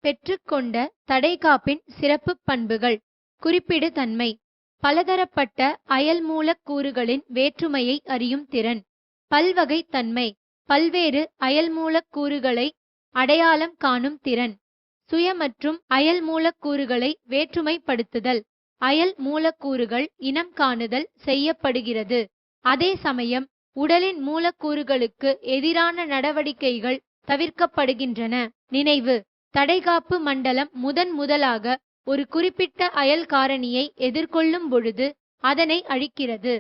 பெற்றுக்கொண்ட தடைகாப்பின் சிறப்பு பண்புகள். குறிப்பிடு தன்மை. பலதரப்பட்ட அயல் மூலக்கூறுகளின் வேற்றுமையை அறியும் திறன். பல்வகை தன்மை. பல்வேறு அயல் மூலக்கூறுகளை அடையாளம் காணும் திறன். சுய மற்றும் அயல் மூலக்கூறுகளை வேற்றுமைப்படுத்துதல். அயல் மூலக்கூறுகள் இனம் காணுதல் செய்யப்படுகிறது. அதே சமயம் உடலின் மூலக்கூறுகளுக்கு எதிரான நடவடிக்கைகள் தவிர்க்கப்படுகின்றன. நினைவு. தடைகாப்பு மண்டலம் முதலாக ஒரு குறிப்பிட்ட அயல் காரணியை எதிர்கொள்ளும் பொழுது அதனை அழிக்கிறது.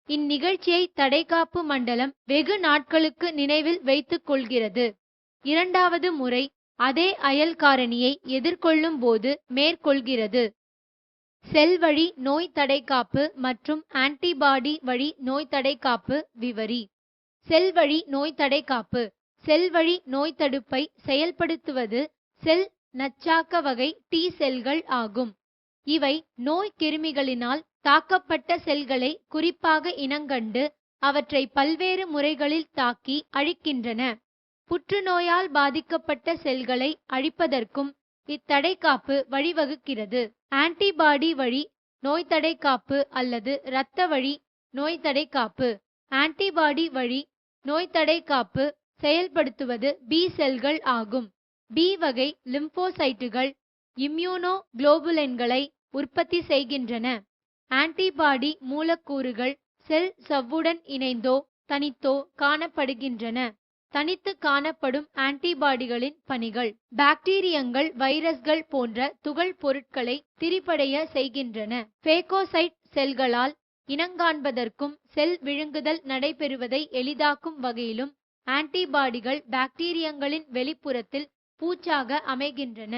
இந்நிகழ்ச்சியை தடைகாப்பு மண்டலம் வெகு நாட்களுக்கு நினைவில் வைத்துக் கொள்கிறது. இரண்டாவது முறை அதே அயல் காரணியை எதிர்கொள்ளும் போது மேற்கொள்கிறது. செல் வழி நோய் தடைகாப்பு மற்றும் ஆன்டிபாடி வழி நோய் தடைகாப்பு விவரி. செல் வழி நோய் தடைகாப்பு. செல் வழி நோய் தடுப்பை செயல்படுத்துவது செல் நச்சாக்க வகை டி செல்கள் ஆகும். இவை நோய் கிருமிகளினால் தாக்கப்பட்ட செல்களை குறிப்பாக இனங்கண்டு அவற்றை பல்வேறு முறைகளில் தாக்கி அழிக்கின்றன. புற்றுநோயால் பாதிக்கப்பட்ட செல்களை அழிப்பதற்கும் இத்தடைகாப்பு வழிவகுக்கிறது. ஆன்டிபாடி வழி நோய் தடைகாப்பு அல்லது இரத்த வழி நோய் தடைகாப்பு. ஆன்டிபாடி வழி நோய் தடைகாப்பு செயல்படுத்துவது பி செல்கள் ஆகும். பி வகை லிம்போசைட்டுகள் இம்யூனோ குளோபுலின்களை உற்பத்தி செய்கின்றன. ஆன்டிபாடி மூலக்கூறுகள் செல் சவ்வுடன் இணைந்தோ தனித்தோ காணப்படுகின்றன. தனித்து காணப்படும் ஆன்டிபாடிகளின் பணிகள். பாக்டீரியங்கள் வைரஸ்கள் போன்ற துகள் பொருட்களை திரிபடைய செய்கின்றன. ஃபேகோசைட் செல்களால் இனங்காண்பதற்கும் செல் விழுங்குதல் நடைபெறுவதை எளிதாக்கும் வகையிலும் ஆன்டிபாடிகள் பாக்டீரியங்களின் வெளிப்புறத்தில் பூச்சாக அமைகின்றன.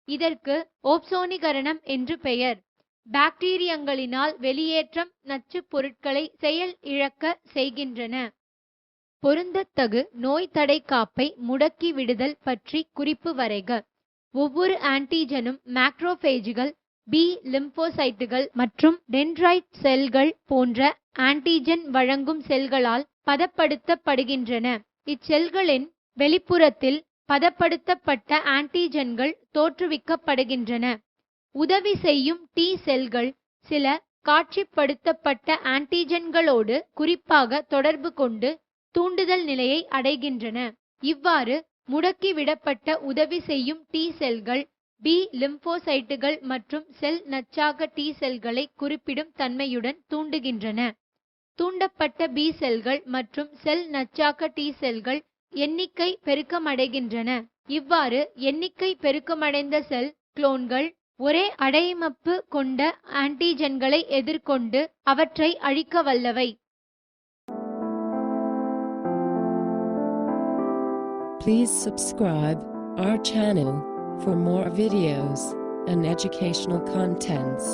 இதற்கு ஓப்சோனிகரணம் என்று பெயர். பாக்டீரியங்களினால் வெளியேற்றம் நச்சு பொருட்களை செயல் இழக்க செய்கின்றன. பொருந்தத்தகு நோய் தடைகாப்பை முடக்கி விடுதல் பற்றி குறிப்பு வரைக. ஒவ்வொரு ஆன்டிஜனும் மேக்ரோபேஜ்கள், பி லிம்போசைட்டுகள் மற்றும் டென்ட்ரைட் செல்கள் போன்ற ஆன்டிஜன் வழங்கும் செல்களால் பதப்படுத்தப்படுகின்றன. இச்செல்களின் வெளிப்புறத்தில் பதப்படுத்தப்பட்ட ஆன்டிஜன்கள் தோற்றுவிக்கப்படுகின்றன. உதவி செய்யும் டி செல்கள் சில காட்சிப்படுத்தப்பட்ட ஆன்டிஜன்களோடு குறிப்பாக தொடர்பு கொண்டு தூண்டுதல் நிலையை அடைகின்றன. இவ்வாறு முடக்கிவிடப்பட்ட உதவி செய்யும் டி செல்கள் பி லிம்போசைட்டுகள் மற்றும் செல் நச்சாக்க டி செல்களை குறிப்பிடும் தன்மையுடன் தூண்டுகின்றன. தூண்டப்பட்ட பி செல்கள் மற்றும் செல் நச்சாக்க டி செல்கள் எண்ணிக்கை பெருக்கமடைகின்றன. இவ்வாறு எண்ணிக்கை பெருக்கமடைந்த செல் குளோன்கள் ஒரே அடையமைப்பு கொண்ட ஆன்டிஜன்களை எதிர்கொண்டு அவற்றை அழிக்க வல்லவை. Please subscribe our channel for more videos and educational contents.